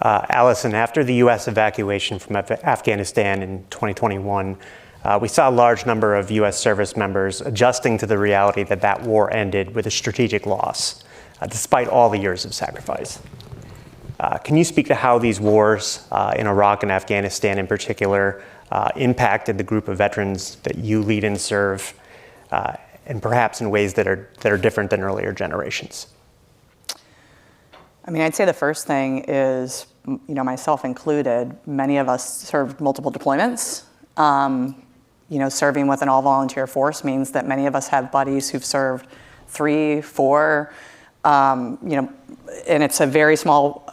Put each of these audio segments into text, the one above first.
Allison, after the U.S. evacuation from Afghanistan in 2021, we saw a large number of U.S. service members adjusting to the reality that that war ended with a strategic loss, despite all the years of sacrifice. Can you speak to how these wars in Iraq and Afghanistan in particular impacted the group of veterans that you lead and serve, and perhaps in ways that are different than earlier generations? I mean, I'd say the first thing is, myself included, many of us served multiple deployments. Serving with an all-volunteer force means that many of us have buddies who've served 3, 4, and it's a very small,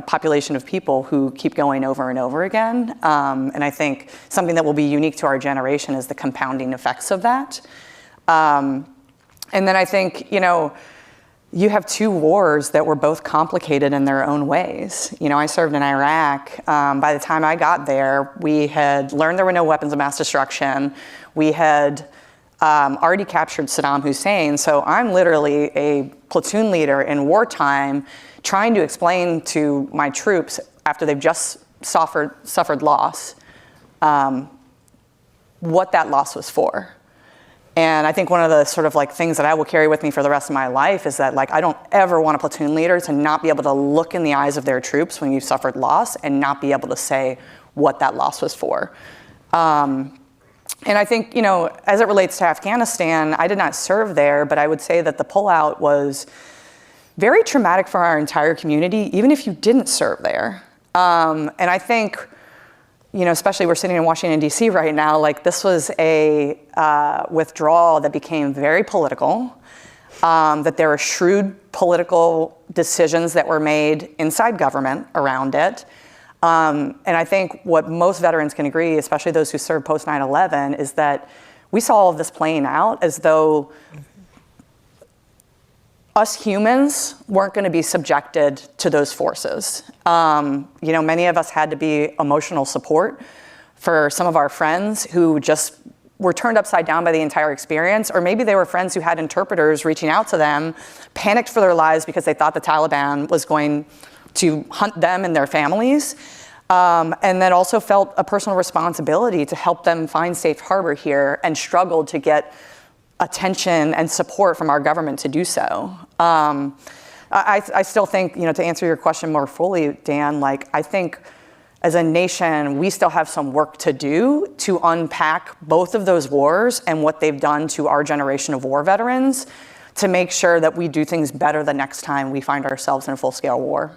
population of people who keep going over and over again. And I think something that will be unique to our generation is the compounding effects of that. And then I think, you have 2 wars that were both complicated in their own ways. I served in Iraq. By the time I got there, we had learned there were no weapons of mass destruction. We had already captured Saddam Hussein. So I'm literally a platoon leader in wartime trying to explain to my troops after they've just suffered loss what that loss was for. And I think one of the sort of things that I will carry with me for the rest of my life is that I don't ever want a platoon leader to not be able to look in the eyes of their troops when you've suffered loss and not be able to say what that loss was for. And I think, as it relates to Afghanistan, I did not serve there, but I would say that the pullout was very traumatic for our entire community, even if you didn't serve there. And I think, especially we're sitting in Washington, D.C. right now, this was a withdrawal that became very political, that there were shrewd political decisions that were made inside government around it. And I think what most veterans can agree, especially those who served post 9/11, is that we saw all of this playing out as though us humans weren't going to be subjected to those forces. Many of us had to be emotional support for some of our friends who just were turned upside down by the entire experience, or maybe they were friends who had interpreters reaching out to them, panicked for their lives because they thought the Taliban was going to hunt them and their families, and then also felt a personal responsibility to help them find safe harbor here and struggled to get attention and support from our government to do so. I still think, to answer your question more fully, Dan, I think as a nation, we still have some work to do to unpack both of those wars and what they've done to our generation of war veterans to make sure that we do things better the next time we find ourselves in a full-scale war.